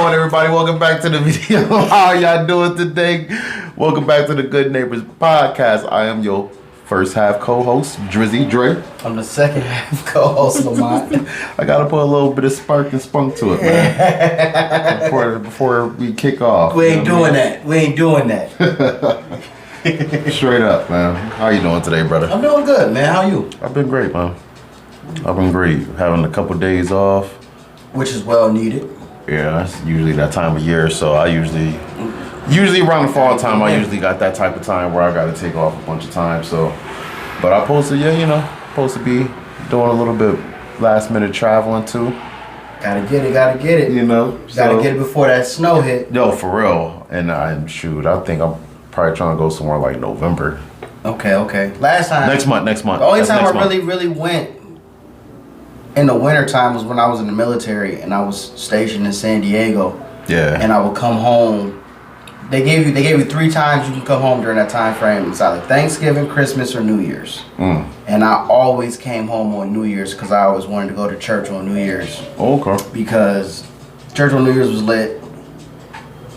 going, everybody? Welcome back to the video. How y'all doing today? Welcome back to the Good Neighbors podcast. I am your first half co-host, Drizzy Dre. I'm the second half co-host, Lamont. I gotta put a little bit of spark and spunk to it, man. before we kick off. We ain't doing that. We ain't doing that. Straight up, man. How you doing today, brother? I'm doing good, man. How you? I've been great, man. I've been great. Having a couple days off. Which is well needed. Yeah, that's usually that time of year. So I usually around the fall time, I usually got that type of time where I got to take off a bunch of time. So, but I'm supposed to, supposed to be doing a little bit last minute traveling too. Gotta get it. Gotta get it. Gotta get it before that snow hit. Yo, for real. And I think I'm probably trying to go somewhere like November. Okay. Last time. Next month. The only time I really went in the winter time was when I was in the military and I was stationed in San Diego. Yeah. And I would come home. They gave you 3 times you can come home during that time frame. It's either Thanksgiving, Christmas, or New Year's. And I always came home on New Year's because I always wanted to go to church on New Year's. Okay. Because church on New Year's was lit,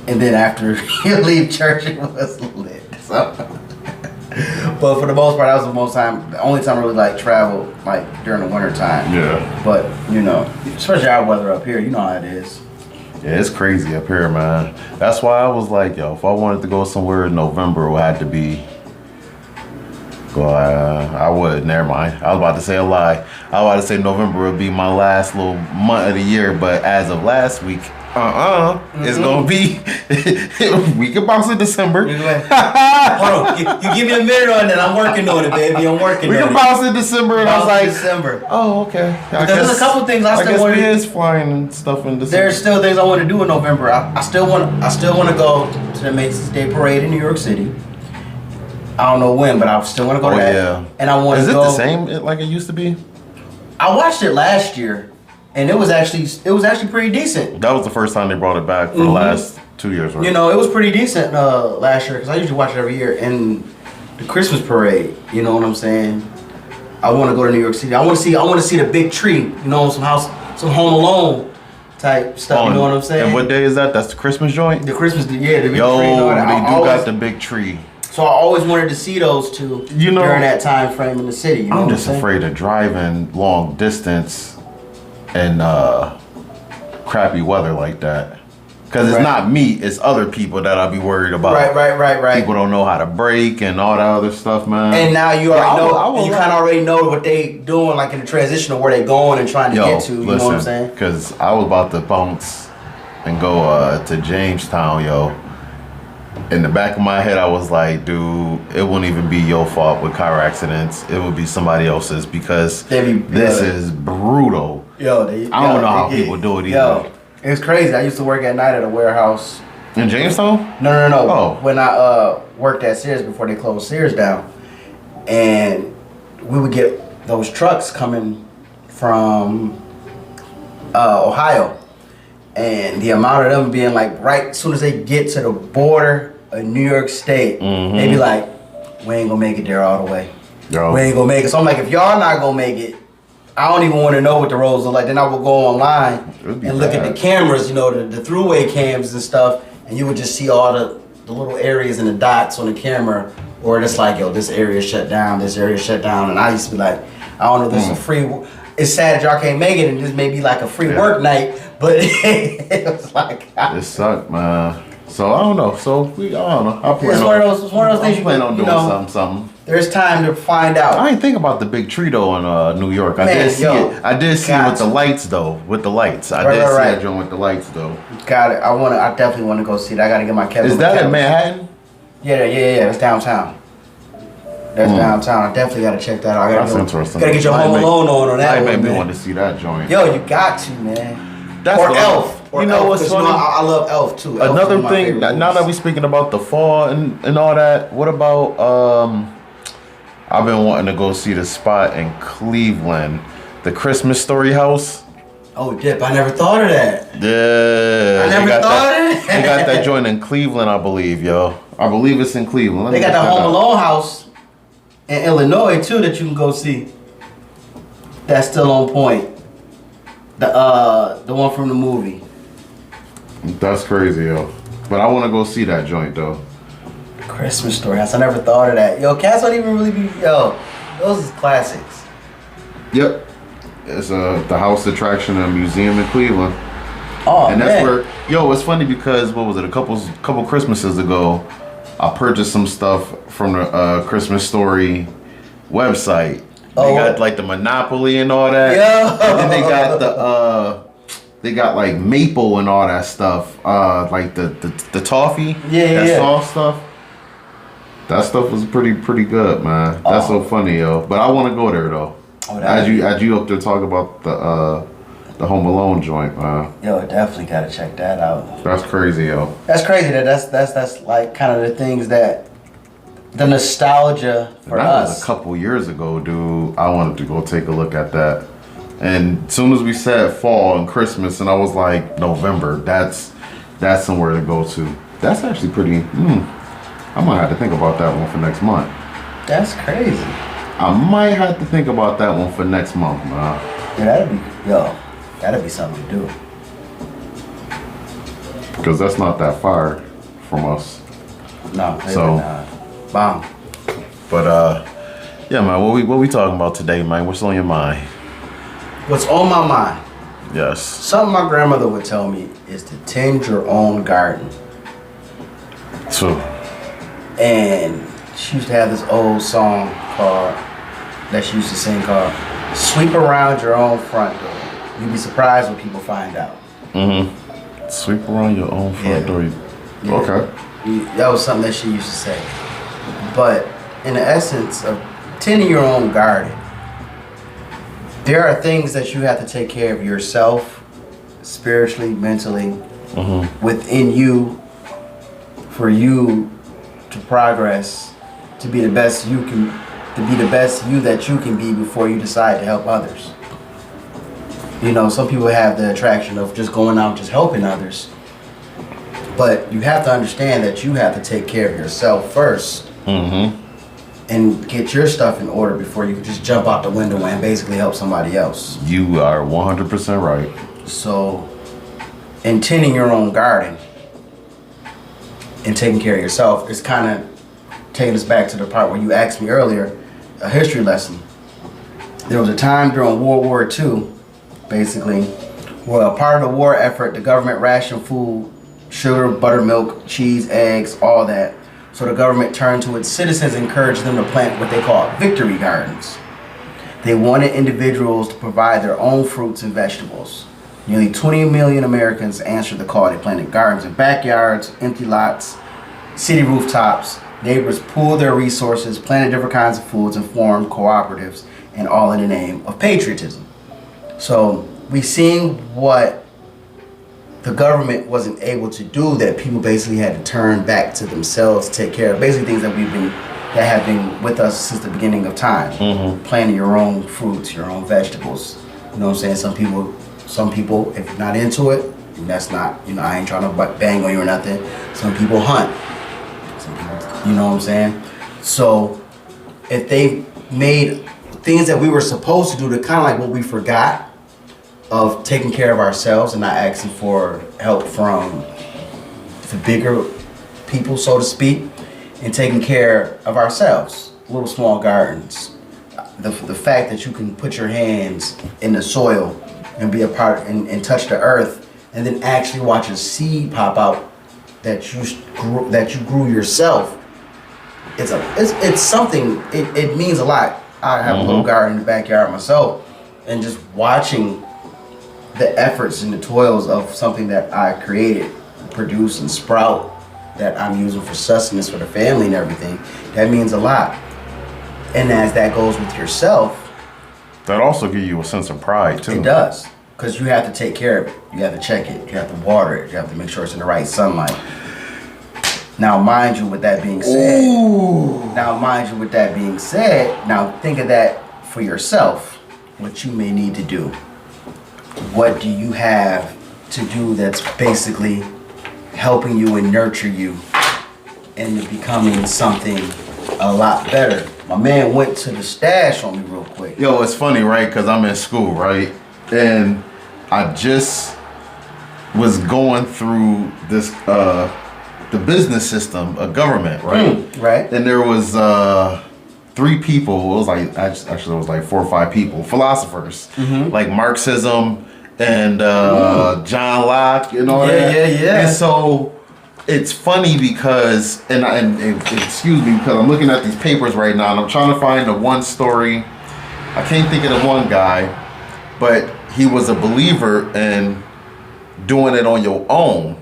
and then after you leave church, it was lit. So, but for the most part, that was the only time I really like travel, like during the winter time. Yeah. But especially our weather up here, you know how it is. Yeah, it's crazy up here, man. That's why I was like, yo, if I wanted to go somewhere in November, it would have to be. Well, I would. Never mind. I was about to say a lie. I was about to say November would be my last little month of the year, but as of last week, it's gonna be. We can bounce in December. Hold on, you give me a minute on that. I'm working on it, baby. I'm working on it. We can bounce in December, and I was like, December. Oh, okay. There's a couple things I still want to do. is flying and stuff in December. There's still things I want to do in November. I still want to go to the Macy's Day Parade in New York City. I don't know when, but I still want to go to that. Yeah. And I want to go. Is it the same like it used to be? I watched it last year, and it was actually pretty decent. That was the first time they brought it back for the last 2 years, right? It was pretty decent last year because I usually watch it every year. And the Christmas parade, you know what I'm saying? I want to go to New York City. I want to see the big tree. Some Home Alone type stuff. You know what I'm saying? And what day is that? That's the Christmas joint. The Christmas, the big tree. Yo, they got the big tree. So I always wanted to see those two during that time frame in the city. I'm just afraid of driving long distance and crappy weather like that. Because it's not me, it's other people that I'll be worried about. Right. People don't know how to brake and all that other stuff, man. And now you already know. You kind of already know what they doing, like in the transition of where they going and trying to get to. You know what I'm saying? Because I was about to bounce and go to Jamestown, yo. In the back of my head, I was like, dude, it won't even be your fault with car accidents. It would be somebody else's because this is brutal. I don't know how people do it either. It's crazy. I used to work at night at a warehouse. In Jamestown? No. Oh. When I worked at Sears before they closed Sears down. And we would get those trucks coming from Ohio. And the amount of them being like right as soon as they get to the border of New York State, they be like, we ain't gonna make it there all the way. We ain't gonna make it. So I'm like, if y'all not gonna make it, I don't even want to know what the roads look like. Then I would go online and look at the cameras, the throughway cams and stuff, and you would just see all the little areas and the dots on the camera, or it's like, yo, this area shut down, this area shut down, and I used to be like, I don't know if this is a free. It's sad that y'all can't make it, and this may be like a free work night, but it was like it sucked, man. So I don't know. So I don't know. It's one of those things you plan on doing something. There's time to find out. I didn't think about the big tree though in New York. I did see it. I did see it with the lights though. With the lights, I did see that joint with the lights though. Got it. I definitely want to go see it. I got to get my Kevin. Is that in Manhattan? Yeah. That's downtown. That's downtown. I definitely got to check that out. That's interesting. Got to get your Home Alone on that. That made me want to see that joint. Yo, you got to, man. Or Elf. You know what's funny? I love Elf too. Another thing, now that we're speaking about the fall and all that, what about I've been wanting to go see the spot in Cleveland, the Christmas Story House. Oh, Dip, I never thought of that. Yeah. I never thought of it. They got that joint in Cleveland, I believe, yo. I believe it's in Cleveland. They got the Home Alone house in Illinois too that you can go see. That's still on point. The one from the movie. That's crazy, yo. But I want to go see that joint though. Christmas Story House. I never thought of that. Yo, cats don't even really be. Yo, those is classics. Yep. It's the house attraction and museum in Cleveland. Oh, and that's man. where, yo, it's funny because what was it? A couple Christmases ago, I purchased some stuff from the Christmas Story website. They got like the Monopoly and all that. Yo. And then they got like maple and all that stuff. Like the toffee. That soft stuff. That stuff was pretty good, man. That's so funny, yo. But I want to go there though. Oh, as you up there talk about the Home Alone joint, man. Yo, definitely gotta check that out. That's crazy, yo. That's crazy. That's like kind of the things that the nostalgia for that us. was a couple years ago, dude. I wanted to go take a look at that. And as soon as we said fall and Christmas, and I was like, November, that's somewhere to go to. That's actually pretty, I might have to think about that one for next month. That's crazy. I might have to think about that one for next month, man. Yeah, that'd be something to do. Because that's not that far from us. No, so, not. Bomb. But, yeah, man, what we talking about today, man? What's on your mind? What's on my mind? Yes. Something my grandmother would tell me is to tend your own garden. So. And she used to have this old song that she used to sing called "Sweep Around Your Own Front Door. You'd be surprised what people find out." Mm-hmm. Sweep around your own front door. Yeah. Okay. That was something that she used to say. But in the essence of tending your own garden, there are things that you have to take care of yourself, spiritually, mentally, within you, for you to progress, to be the best you that you can be before you decide to help others. You know, some people have the attraction of just going out, just helping others. But you have to understand that you have to take care of yourself first. And get your stuff in order before you can just jump out the window and basically help somebody else. You are 100% right. So, in tending your own garden and taking care of yourself, it's kind of taking us back to the part where you asked me earlier, a history lesson. There was a time during World War II, basically, where a part of the war effort, the government rationed food, sugar, buttermilk, cheese, eggs, all that. So the government turned to its citizens and encouraged them to plant what they call victory gardens. They wanted individuals to provide their own fruits and vegetables. Nearly 20 million Americans answered the call. They planted gardens in backyards, empty lots, city rooftops. Neighbors pooled their resources, planted different kinds of foods, and formed cooperatives, and all in the name of patriotism. So we seen what the government wasn't able to do, that people basically had to turn back to themselves to take care of, basically things that have been with us since the beginning of time. Planting your own fruits, your own vegetables. You know what I'm saying? Some people, if you're not into it, that's not, I ain't trying to bang on you or nothing. Some people hunt. Some people, you know what I'm saying? So if they made things that we were supposed to do to kind of like what we forgot of taking care of ourselves and not asking for help from the bigger people, so to speak, and taking care of ourselves, little small gardens. The fact that you can put your hands in the soil and be a part and touch the earth, and then actually watch a seed pop out that you grew yourself. It's something. It means a lot. I have a little garden in the backyard myself, and just watching the efforts and the toils of something that I created, produce and sprout, that I'm using for sustenance for the family and everything, that means a lot. And as that goes with yourself, that also gives you a sense of pride too. It does, because you have to take care of it. You have to check it. You have to water it. You have to make sure it's in the right sunlight. Now, mind you, with that being said, now think of that for yourself, what you may need to do. What do you have to do that's basically helping you and nurture you into becoming something a lot better? My man went to the stash on me real quick. Yo, it's funny, right? Because I'm in school, right? And I just was going through this the business system, a government, right? Right. And there was 3 people. It was like actually it was like 4 or 5 people, philosophers, like Marxism and John Locke, and all that. Yeah. And so it's funny because and excuse me, because I'm looking at these papers right now and I'm trying to find the one story. I can't think of the one guy, but he was a believer in doing it on your own.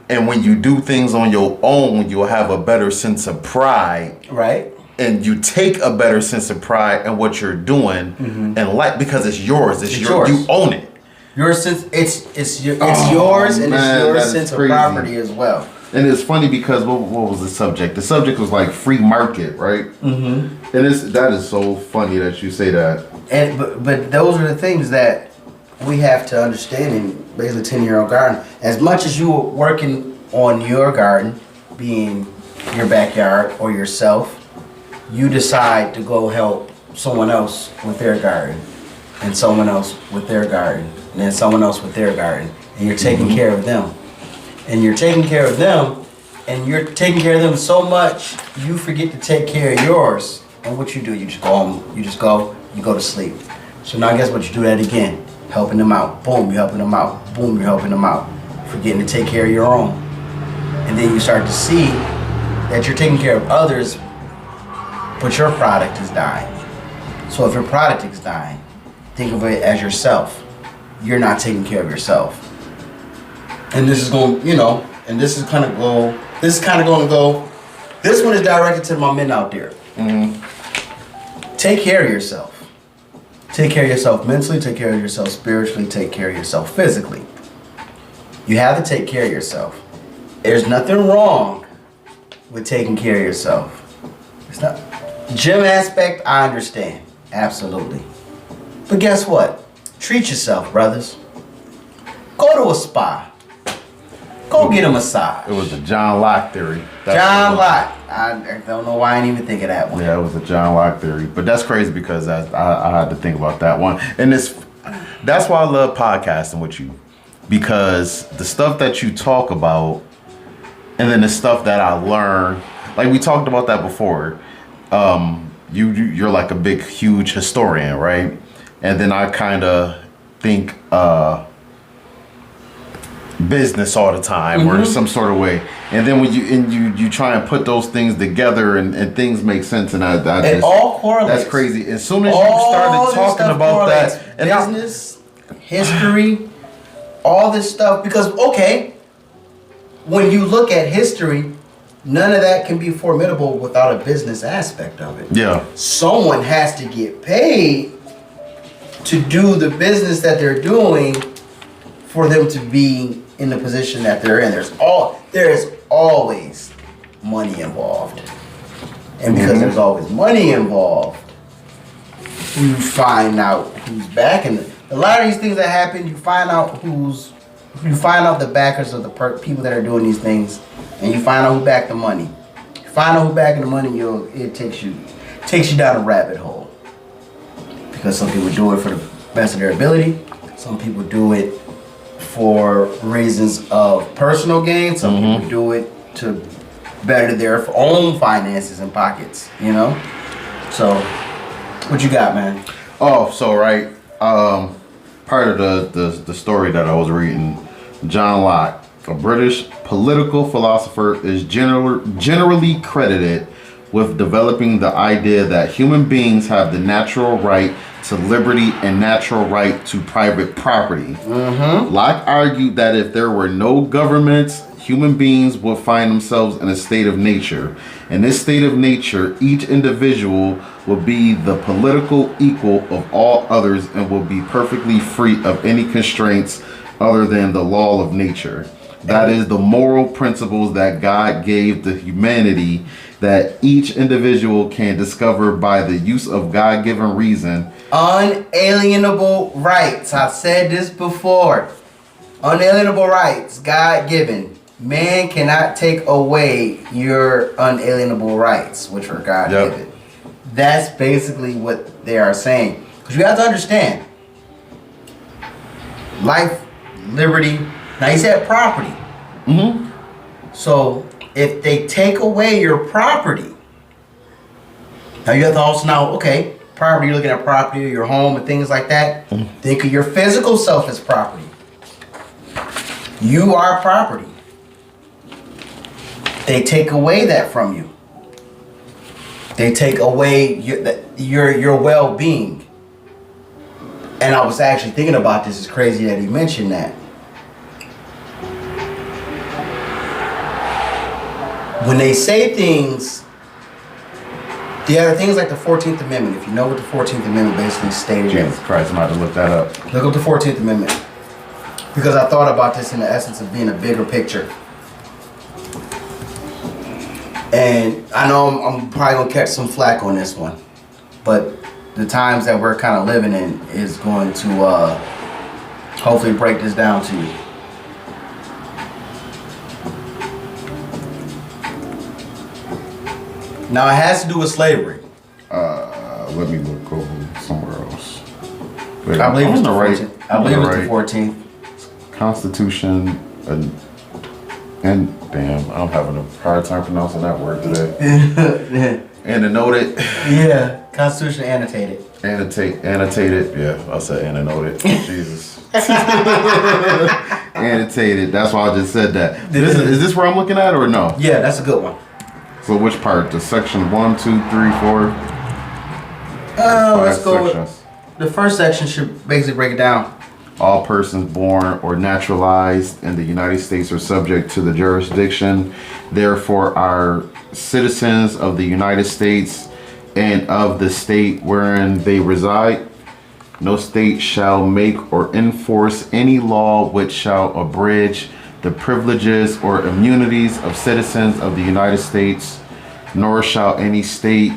And when you do things on your own, you'll have a better sense of pride. Right. And you take a better sense of pride in what you're doing and like, because it's yours. It's yours. You own it. Your sense, it's yours, and it's your sense of property as well. And it's funny because what was the subject? The subject was like free market, right? And that is so funny that you say that. And but those are the things that we have to understand in basically 10-year-old garden. As much as you are working on your garden, being your backyard or yourself, you decide to go help someone else with their garden, and someone else with their garden, and then someone else with their garden, and you're taking care of them. And you're taking care of them, and you're taking care of them so much, you forget to take care of yours. And what you do, you just go home, you go to sleep. So now guess what, you do that again, helping them out. Boom, you're helping them out. Boom, you're helping them out. Forgetting to take care of your own. And then you start to see that you're taking care of others, but your product is dying. So if your product is dying, think of it as yourself. You're not taking care of yourself. And this is going, this one is directed to my men out there. Take care of yourself. Take care of yourself mentally, take care of yourself spiritually, take care of yourself physically. You have to take care of yourself. There's nothing wrong with taking care of yourself. It's not. Gym aspect, I understand. Absolutely. But guess what? Treat yourself, brothers. Go to a spa. Go get a massage. It was the John Locke theory. John Locke. I don't know why I didn't even think of that one. Yeah, it was the John Locke theory. But that's crazy because I had to think about that one. And that's why I love podcasting with you. Because the stuff that you talk about and then the stuff that I learn, like we talked about that before. You're like a big, huge historian, right? And then I kind of think business all the time or some sort of way. And then when you try and put those things together and things make sense, and I it all correlates. That's crazy. As soon as you started talking about that, and business, history, all this stuff, because when you look at history, none of that can be formidable without a business aspect of it. Yeah. Someone has to get paid to do the business that they're doing for them to be in the position that they're in. There is always money involved. And because there's always money involved, you find out who's backing it. A lot of these things that happen, you find out the backers of the people that are doing these things, and you find out who backed the money. You find out who backing the money, it takes you down a rabbit hole. Because some people do it for the best of their ability. Some people do it for reasons of personal gain. Some people do it to better their own finances and pockets, So, what you got, man? Oh, so right. Part of the story that I was reading, John Locke, a British political philosopher, is generally credited with developing the idea that human beings have the natural right to liberty and natural right to private property. Locke argued that if there were no governments, human beings would find themselves in a state of nature. In this state of nature, each individual will be the political equal of all others and will be perfectly free of any constraints other than the law of nature. That is the moral principles that God gave to humanity that each individual can discover by the use of God-given reason. Unalienable rights. I've said this before. Unalienable rights, God-given. Man cannot take away your unalienable rights, which are God-given. Yep. That's basically what they are saying. Because you have to understand, life, liberty, Now he said property. Mm-hmm. So if they take away your property, now you have to also know, okay, property, you're looking at property, your home and things like that. Mm-hmm. Think of your physical self as property. You are property. They take away that from you. They take away your well-being. And I was actually thinking about this. It's crazy that he mentioned that. When they say things, the other things like the 14th Amendment, if you know what the 14th Amendment basically stated. Jesus Christ, I'm about to look that up. Look up the 14th Amendment. Because I thought about this in the essence of being a bigger picture. And I know I'm probably going to catch some flack on this one. But the times that we're kind of living in is going to hopefully break this down to you. Now it has to do with slavery. Let me look over somewhere else. Wait, I believe it's the right. 14th. I believe it's the 14th. Constitution and damn, I'm having a hard time pronouncing that word today. Annotated. Yeah, Constitution annotated. Annotated. Yeah, I said annotated. Jesus. Annotated. That's why I just said that. Is this where I'm looking at or no? Yeah, that's a good one. So which part? The section 1, 2, 3, 4. Let's go. Sections. The first section should basically break it down. All persons born or naturalized in the United States are subject to the jurisdiction, therefore are citizens of the United States and of the state wherein they reside. No state shall make or enforce any law which shall abridge the privileges or immunities of citizens of the United States, nor shall any state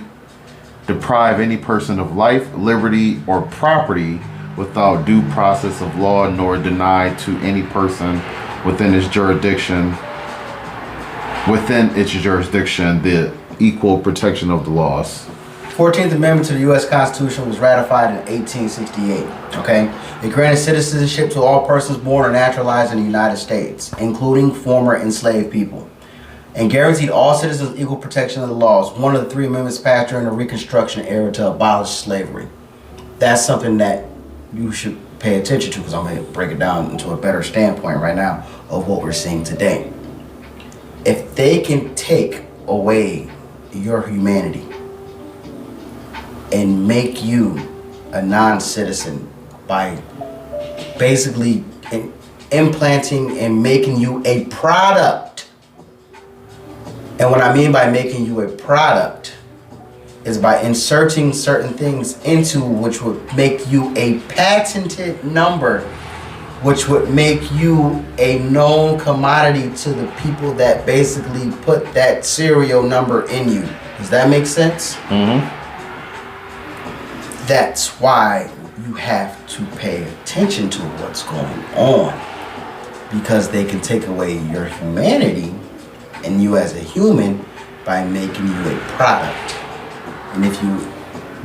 deprive any person of life, liberty, or property without due process of law, nor deny to any person within its jurisdiction the equal protection of the laws. 14th Amendment to the U.S. Constitution was ratified in 1868. Okay, it granted citizenship to all persons born or naturalized in the United States, including former enslaved people, and guaranteed all citizens equal protection of the laws. One of the three amendments passed during the Reconstruction era to abolish slavery. That's something that you should pay attention to, because I'm going to break it down into a better standpoint right now of what we're seeing today. If they can take away your humanity and make you a non-citizen by basically implanting and making you a product, and what I mean by making you a product is by inserting certain things into which would make you a patented number, which would make you a known commodity to the people that basically put that serial number in you. Does that make sense? Mm-hmm. That's why you have to pay attention to what's going on, because they can take away your humanity and you as a human by making you a product. And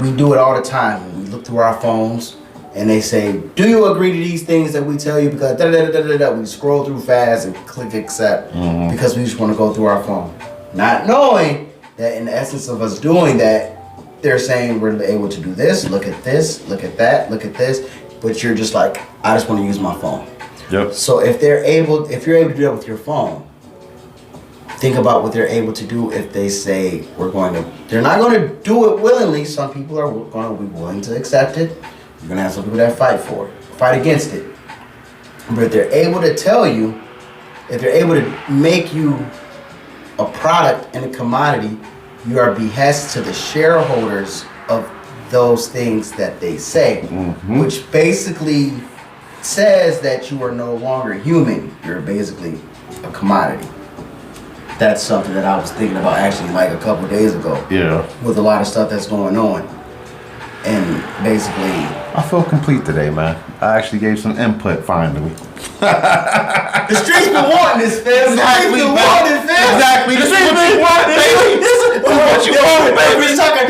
we do it all the time. When we look through our phones and they say, do you agree to these things that we tell you? Because we scroll through fast and click accept because we just want to go through our phone. Not knowing that in the essence of us doing that, they're saying we're able to do this, look at this, look at that, look at this. But you're just like, I just want to use my phone. Yep. So if you're able to do that with your phone, think about what they're able to do if they say they're not going to do it willingly. Some people are going to be willing to accept it. You're going to have some people that fight against it. But if they're able to tell you, if they're able to make you a product and a commodity, you are behest to the shareholders of those things that they say, which basically says that you are no longer human. You're basically a commodity. That's something that I was thinking about actually like a couple days ago. Yeah. With a lot of stuff that's going on. And basically, I feel complete today, man. I actually gave some input finally. the streets been wanting this, fam. Exactly, the streets been man. wanting this, fam. Exactly. This is what you want, baby. This is what you want, baby.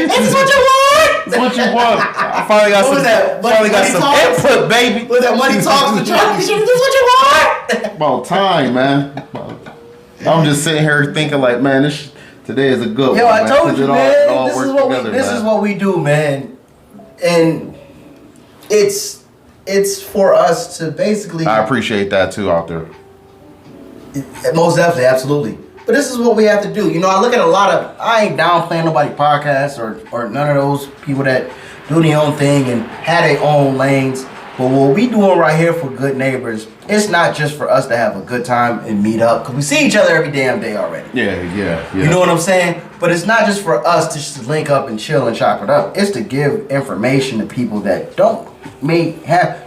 This is what you want. That's what you want. I finally got What was that? finally got some Talks? input, baby. Was that money talks with Charlie? This is what you want? About time, man. I'm just sitting here thinking like, man, today is a good Yo, one. I man, told 'cause you, it all- man. it all This works is what together, this man. is what we do, man. And it's for us to basically. I appreciate that too, out there. Most definitely, absolutely. But this is what we have to do. You know, I look at a lot of. I ain't downplaying nobody podcasts or none of those people that do their own thing and have their own lanes. But what we doing right here for Good Neighbors, it's not just for us to have a good time and meet up, because we see each other every damn day already. Yeah. You know what I'm saying? But it's not just for us to just link up and chill and chop it up. It's to give information to people that may have.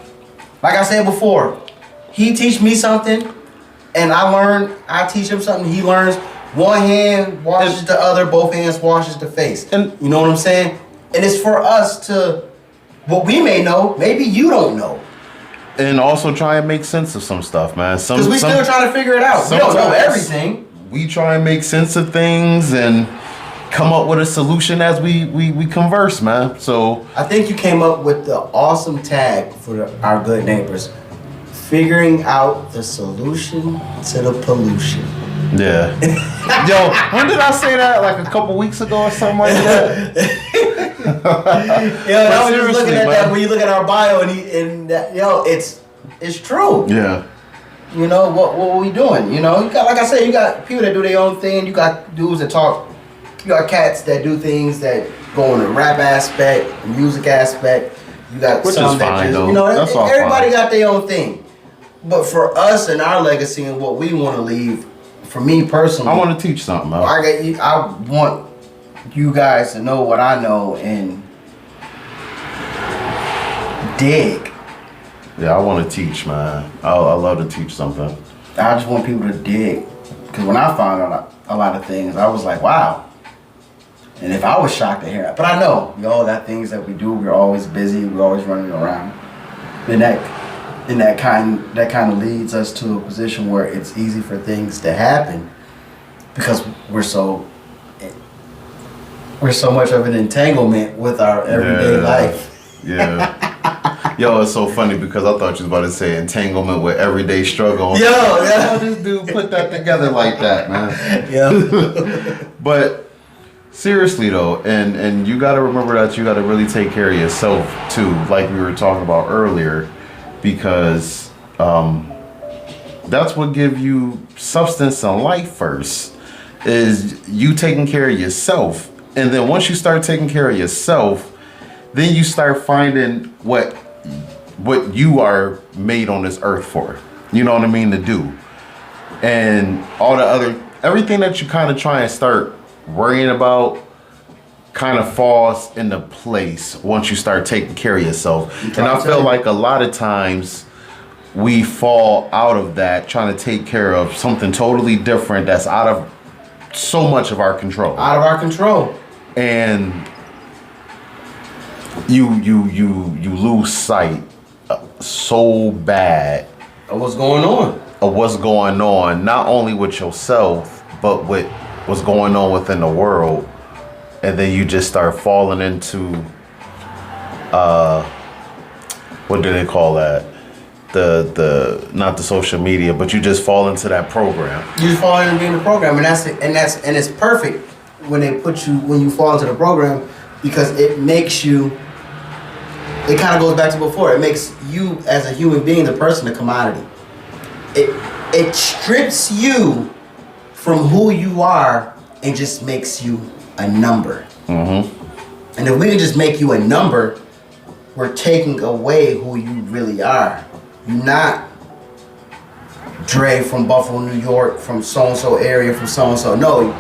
Like I said before, he teach me something, and I learn. I teach him something. He learns. One hand washes the other. Both hands washes the face. And you know what I'm saying? And it's for us to. What we may know, maybe you don't know. And also try and make sense of some stuff, man. Because we still trying to figure it out. We don't know sometimes everything. We try and make sense of things and come up with a solution as we converse, man. So I think you came up with the awesome tag for our Good Neighbors. Figuring out the solution to the pollution. yeah. Yo, when did I say that? Like a couple weeks ago or something like that? Yo, I was just looking at that when you look at our bio and that, yo, it's true. Yeah. You know what we doing? You know, you got, like I said, you got people that do their own thing. You got dudes that talk. You got cats that do things that go in the rap aspect, the music aspect. You got Which some is that fine, just, though. you know, That's all everybody fine. got their own thing. But for us and our legacy and what we want to leave, for me personally, I want to teach something, man. I want you guys to know what I know and dig. Yeah, I want to teach, man. I love to teach something. I just want people to dig. Because when I found out a lot of things, I was like, wow. And if I was shocked to hear it. But I know, that things that we do, we're always busy, we're always running around. And that kind of leads us to a position where it's easy for things to happen because we're so much of an entanglement with our everyday life. Yeah. Yo, it's so funny because I thought you was about to say entanglement with everyday struggle. Yeah. This dude put that together like that, man. Yeah. But seriously though, and you got to remember that you got to really take care of yourself too, like we were talking about earlier, because that's what give you substance in life first, is you taking care of yourself. And then once you start taking care of yourself, then you start finding what you are made on this earth for. You know what I mean? To do. And all the other, everything that you kind of try and start worrying about kind of falls into place once you start taking care of yourself. And I feel like a lot of times we fall out of that trying to take care of something totally different that's out of so much of our control. Out of our control. And you lose sight so bad Of what's going on. of what's going on, not only with yourself, but with what's going on within the world. And then you just start falling into, what do they call that? The not the social media, but you just fall into that program. You just fall into being the program, and it's perfect when you fall into the program, because it makes you. It kind of goes back to before. It makes you as a human being, the person, a commodity. It strips you from who you are and just makes you a number. Mm-hmm. And if we can just make you a number, we're taking away who you really are. You're not Dre from Buffalo, New York, from so-and-so area, from so-and-so. No,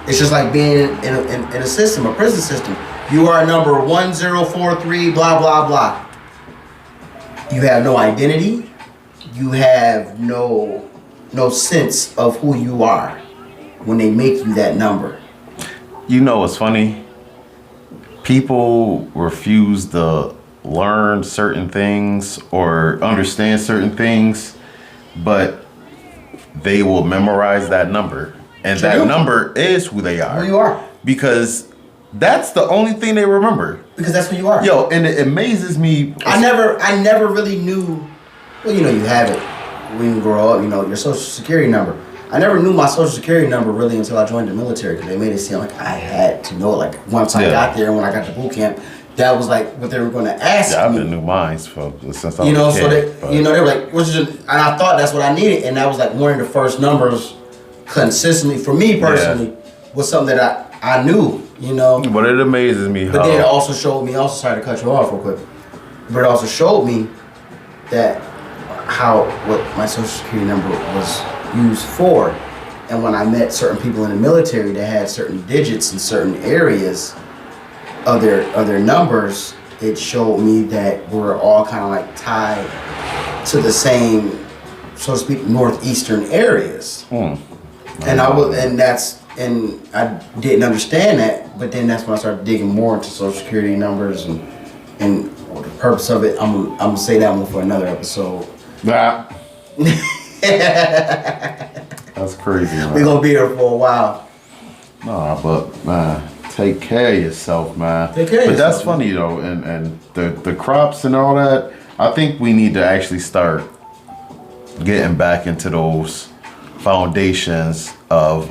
it's just like being in a system, a prison system. You are number 1043, blah, blah, blah. You have no identity. You have no sense of who you are when they make you that number. You know what's funny? People refuse to learn certain things or understand certain things, but they will memorize that number. And that number is who they are. Who you are. Because That's the only thing they remember. Because that's who you are. Yo, and it amazes me. I never really knew. Well, you know, you have it when you grow up. You know, your social security number. I never knew my social security number really until I joined the military, because they made it seem like I had to know it. Like once I got there, when I got to boot camp, that was like what they were going to ask me. I've been new minds since I was a kid. So they were like, and I thought that's what I needed, and that was like one of the first numbers consistently for me personally was something that I knew. You know, but it amazes me. But then it also showed me. Also, sorry to cut you off real quick, but it also showed me that what my social security number was used for. And when I met certain people in the military that had certain digits in certain areas of their numbers, it showed me that we're all kind of like tied to the same, so to speak, northeastern areas. And I didn't understand that, but then that's when I started digging more into social security numbers and the purpose of it. I'm gonna say that one for another episode. Nah. That's crazy, man. We're gonna be here for a while. Nah, but man, take care of yourself, man. Take care of yourself. But that's funny though, and the crops and all that. I think we need to actually start getting back into those foundations of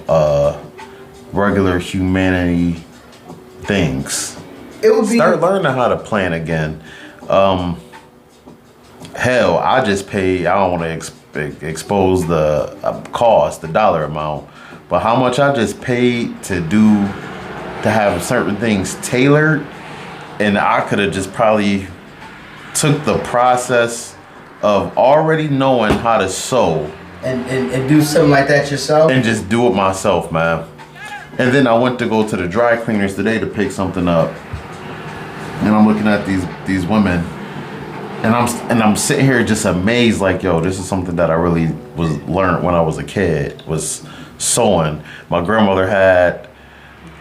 regular humanity things. It would be start learning how to plan again. Hell, I just pay. I don't want to expose the cost, the dollar amount, but how much I just paid to have certain things tailored, and I could have just probably took the process of already knowing how to sew and do something like that yourself and just do it myself, man. And then I went to go to the dry cleaners today to pick something up, and I'm looking at these women. And I'm sitting here just amazed, like, yo, this is something that I really learned when I was a kid, was sewing. My grandmother had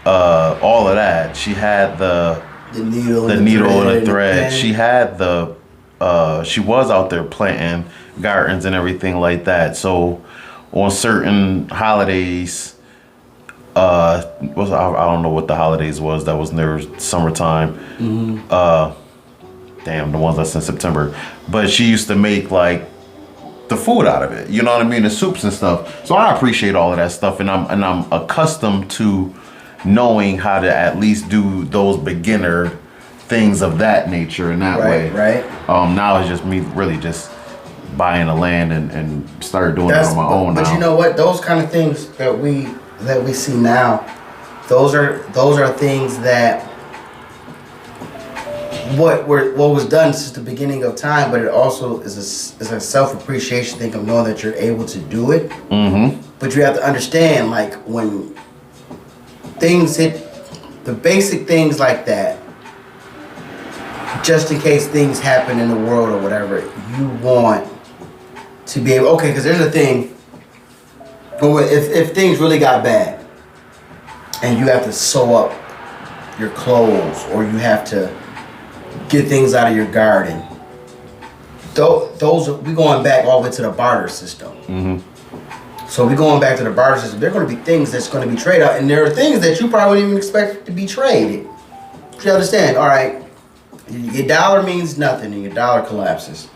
all of that. She had the needle and the thread. She had she was out there planting gardens and everything like that. So on certain holidays, I don't know what the holidays was. That was near summertime. Mm-hmm. The ones that's in September. But she used to make like the food out of it. You know what I mean? The soups and stuff. So I appreciate all of that stuff, and I'm accustomed to knowing how to at least do those beginner things of that nature in that way. Right. Now it's just me really just buying the land and start doing it on my own. But now. You know what? Those kind of things that we see now, those are things that what was done since the beginning of time, but it also is a self-appreciation thing of knowing that you're able to do it. Mm-hmm. But you have to understand, like, when things hit the basic things like that, just in case things happen in the world or whatever, you want to be able, okay, because there's a thing, if things really got bad and you have to sew up your clothes or you have to get things out of your garden, we going back all the way to the barter system. Mm-hmm. So we going back to the barter system. There are going to be things that's going to be traded out, and there are things that you probably wouldn't even expect to be traded. You understand? All right, your dollar means nothing, and your dollar collapses.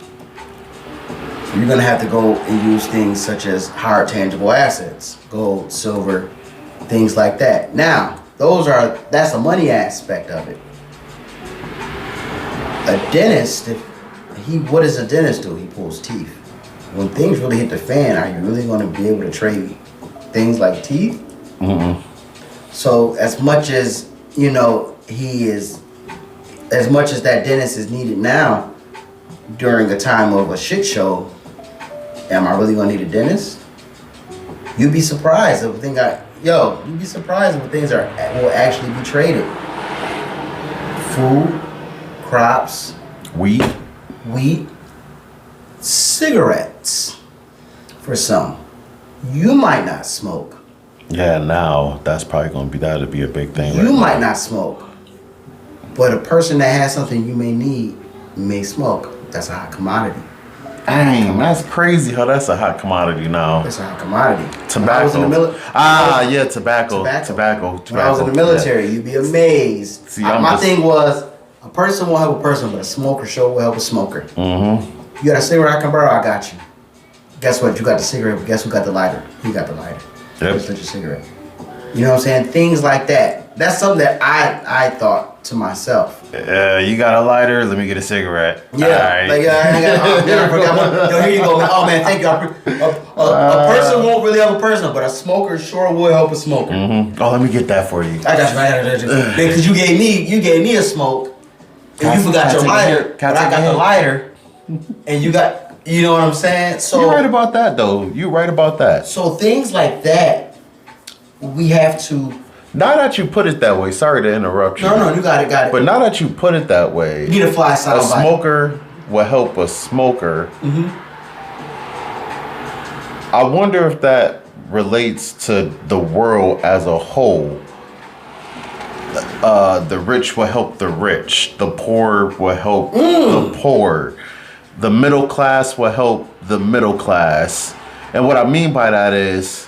So you're going to have to go and use things such as hard tangible assets, gold, silver, things like that. Now, that's a money aspect of it. A dentist, what does a dentist do? He pulls teeth. When things really hit the fan, are you really going to be able to trade things like teeth? Mm-hmm. So as much as, as much as that dentist is needed now during a time of a shit show, am I really going to need a dentist? You'd be surprised if things will actually be traded. Food, crops, wheat, cigarettes. For some, you might not smoke. Yeah, now that's probably that'd be a big thing. You might not smoke, but a person that has something you may need may smoke. That's a hot commodity. Dang, that's crazy how that's a hot commodity now. It's a hot commodity. Tobacco. When I was in the Tobacco. When I was in the military, you'd be amazed. See, my thing was, a person will help a person, but a smoker sure will help a smoker. Mm-hmm. You got a cigarette I can borrow? I got you. Guess what? You got the cigarette, but guess who got the lighter? He got the lighter. Yep. Just lit your cigarette. You know what I'm saying? Things like that. That's something that I thought to myself. You got a lighter? Let me get a cigarette. Yeah. Right. Like, I forgot one. Yo, here you go, man. Oh, man, thank you. A person won't really help a person, but a smoker sure will help a smoker. Mm-hmm. Oh, let me get that for you. I got you. Because you gave me a smoke, and you forgot your lighter, but I got the lighter, and you got... You know what I'm saying? So you're right about that, though. You're right about that. So things like that, we have to. Now that you put it that way, sorry to interrupt you. No, you got it. But now that you put it that way, you need to fly sound. A smoker will help a smoker. Mm-hmm. I wonder if that relates to the world as a whole. The rich will help the rich. The poor will help the poor. The middle class will help the middle class. And what I mean by that is,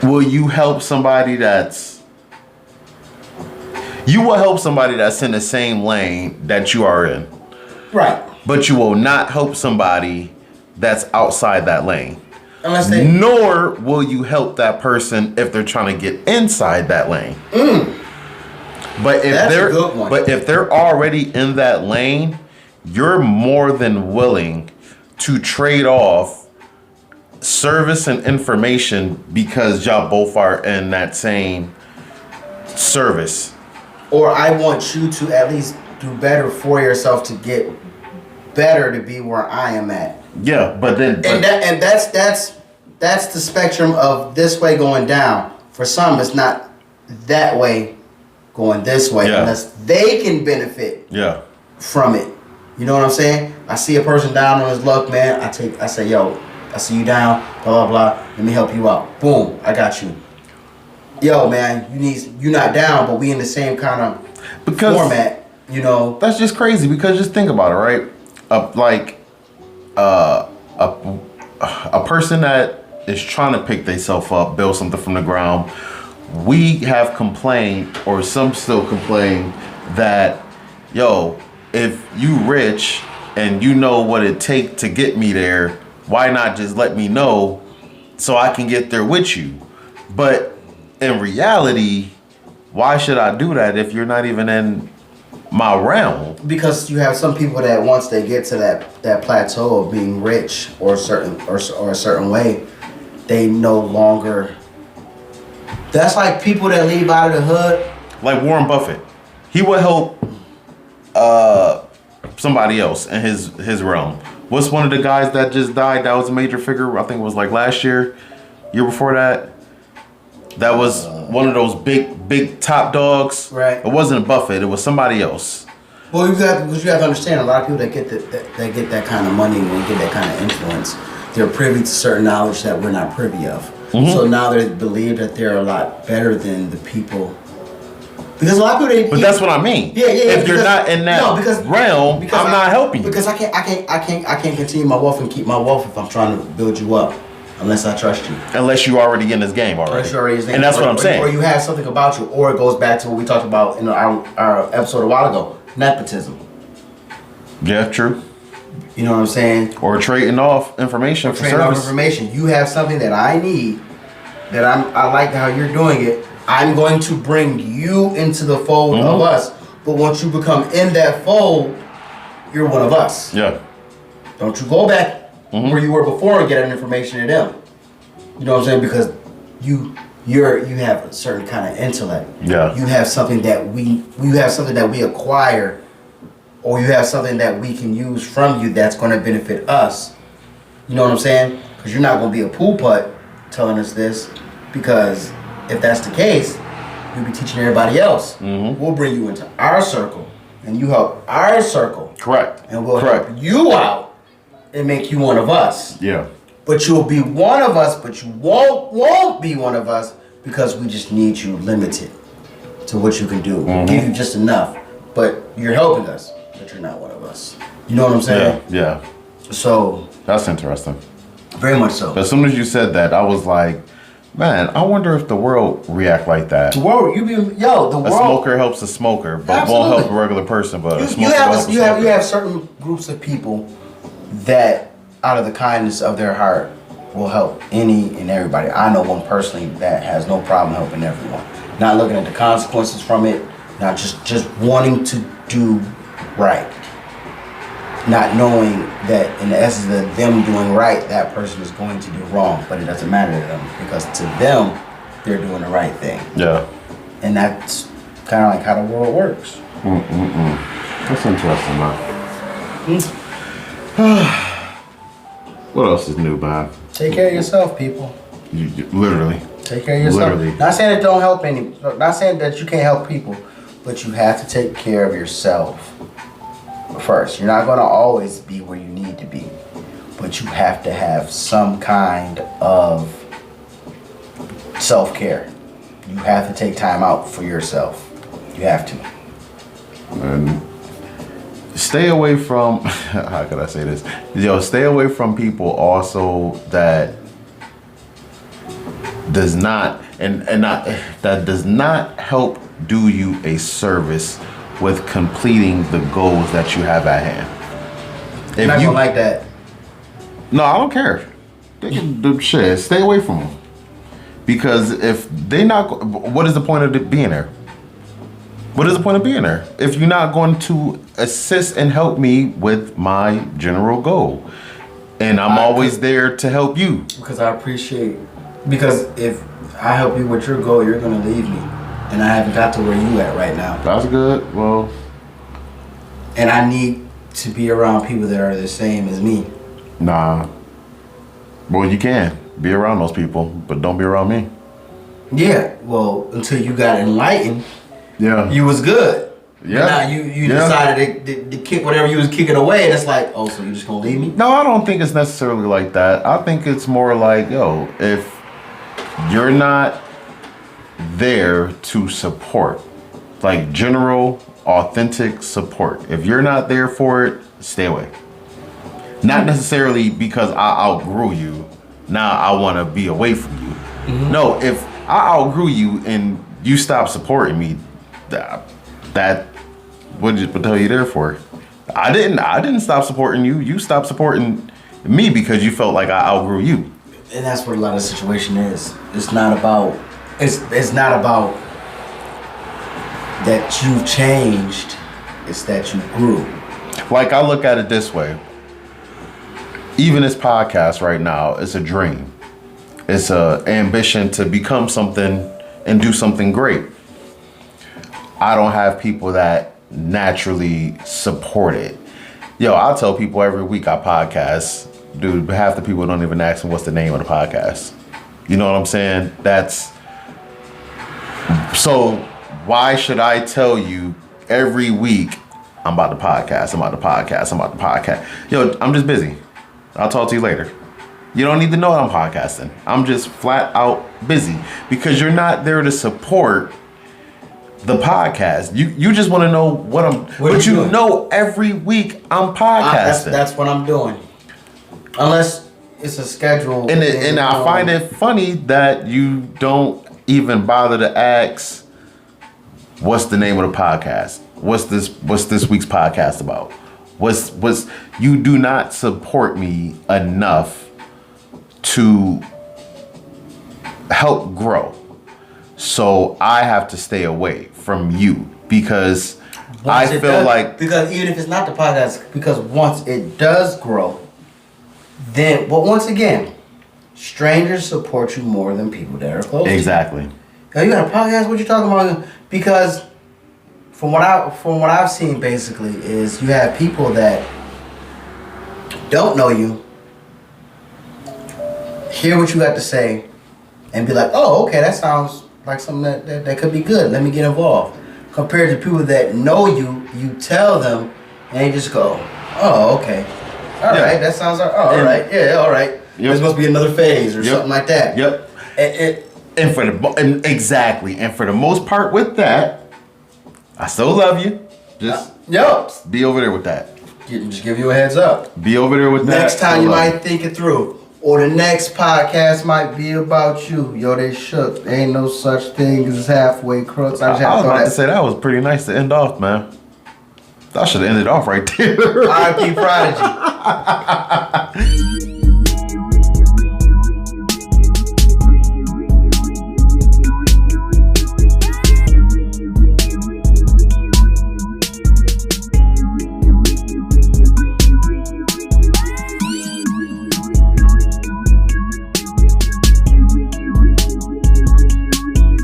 will you help somebody you will help somebody that's in the same lane that you are in. Right. But you will not help somebody that's outside that lane. Unless they... Nor will you help that person if they're trying to get inside that lane. But if they're already in that lane, you're more than willing to trade off service and information because y'all both are in that same service. Or I want you to at least do better for yourself to get better to be where I am at. Yeah, but that's the spectrum of this way going down. For some, it's not that way going this way, unless they can benefit from it. You know what I'm saying? I see a person down on his luck, man. I say, yo, I see you down, blah, blah, blah. Let me help you out. Boom, I got you. Yo, man, you're not down, but we in the same kind of format, you know. That's just crazy because just think about it, right? A person that is trying to pick themselves up, build something from the ground, we have complained, or some still complain, that, yo, if you rich and you know what it takes to get me there, why not just let me know so I can get there with you? But in reality, why should I do that if you're not even in my realm? Because you have some people that once they get to that plateau of being rich or a certain way, they no longer... That's like people that leave out of the hood. Like Warren Buffett. He would help somebody else in his realm. What's one of the guys that just died that was a major figure? I think it was like last year before that. That was one of those big top dogs. Right. It wasn't Buffett. It was somebody else. Well, you have to understand, a lot of people that get that kind of money and get that kind of influence, they're privy to certain knowledge that we're not privy of. Mm-hmm. So now they believe that they're a lot better than the people. Because a lot of people... But that's what I mean. Yeah. If you're not in that realm, I'm not helping you. Because I can't continue my wealth and keep my wealth if I'm trying to build you up. Unless I trust you. Unless you're already in this game already. Unless you're already in this game. And that's what I'm saying. Or you have something about you, or it goes back to what we talked about in our episode a while ago. Nepotism. Yeah, true. You know what I'm saying? Or trading off information for service. Trading off information. You have something that I need, that I like how you're doing it. I'm going to bring you into the fold of us. But once you become in that fold, you're one of us. Yeah. Don't you go back where you were before and get that information to them. You know what I'm saying? Because you have a certain kind of intellect. Yeah. You have something that we acquire, or you have something that we can use from you that's going to benefit us. You know what I'm saying? Because you're not going to be a pool putt telling us this, because if that's the case, you'll be teaching everybody else. We'll bring you into our circle, and you help our circle. Correct. And we'll help you out and make you one of us. Yeah. But you'll be one of us, but you won't be one of us, because we just need you limited to what you can do. We'll give you just enough, but you're helping us, but you're not one of us. You know what I'm saying? Yeah. So That's interesting. very much so. But as soon as you said that, I was like, man, I wonder if the world react like that. The world, the A world. smoker helps a smoker, but Absolutely. won't help a regular person. But a You smoker will help a have smoker. you have certain groups of people that, out of the kindness of their heart, will help any and everybody. I know one personally that has no problem helping everyone, not looking at the consequences from it, not just wanting to do right, not knowing that in the essence of them doing right, that person is going to do wrong, but it doesn't matter to them because to them, they're doing the right thing. Yeah. And that's kind of like how the world works. That's interesting, man. What else is new, man? Take care of yourself, people. You literally. Take care of yourself. Literally. Not saying that don't help any. Not saying that you can't help people, but you have to take care of yourself first. You're not going to always be where you need to be, but you have to have some kind of self-care. You have to take time out for yourself. You have to. And stay away from, how could I say this? Stay away from people also that does not, that does not help do you a service with completing the goals that you have at hand. You're not gonna like that. No, I don't care. They can do shit. Stay away from them. Because if they not, what is the point of being there? What is the point of being there if you're not going to assist and help me with my general goal? And I'm always there to help you. Because I appreciate, because if I help you with your goal, you're gonna leave me, and I haven't got to where you at right now. That's good. Well, and I need to be around people that are the same as me. nah. Well, you can be around those people, but don't be around me. Yeah. Well, until you got enlightened. Yeah. You was good. Yeah. But now you decided to kick whatever you was kicking away, and it's like, oh, so you just gonna leave me? No, I don't think it's necessarily like that. I think it's more like, yo, if you're not there to support, like general, authentic support, if you're not there for it, stay away. Not necessarily because I outgrew you, now I want to be away from you. Mm-hmm. No, if I outgrew you and you stop supporting me, that what the hell you there for? I didn't stop supporting you. You stopped supporting me because you felt like I outgrew you. And that's what a lot of the situation is. It's not about that you've changed. It's that you grew. Like, I look at it this way. Even this podcast right now is a dream. It's a ambition to become something and do something great. I don't have people that naturally support it. Yo, I tell people every week I podcast. Dude, half the people don't even ask me what's the name of the podcast. You know what I'm saying? So why should I tell you every week I'm about to podcast, I'm about to podcast, I'm about to podcast? Yo, I'm just busy. I'll talk to you later. You don't need to know I'm podcasting. I'm just flat out busy because you're not there to support the podcast. You just want to know what I'm. But you know, every week I'm podcasting. That's what I'm doing. Unless it's a schedule. And I find it funny that you don't even bother to ask, what's the name of the podcast? What's this week's podcast about? What's you do not support me enough to help grow. So I have to stay away from you because I feel like, because even if it's not the podcast, because once it does grow, then, but once again, strangers support you more than people that are close. Exactly. Now you got a podcast? What you talking about? Because from what I've seen, basically, is you have people that don't know you, hear what you got to say, and be like, "Oh, okay, that sounds like something that could be good. Let me get involved." Compared to people that know you, you tell them, and they just go, "Oh, okay, all right, that sounds all right, yeah, all right." Yep. This must be another phase or something like that. Yep. And for the most part with that, I still love you. Just be over there with that. Just give you a heads up. Be over there with that. Next time you Hold on. might think it through. Or the next podcast might be about you. Yo, they shook. There ain't no such thing as halfway crooks. I was about to say that was pretty nice to end off, man. I should have ended off right there. R.I.P. Prodigy.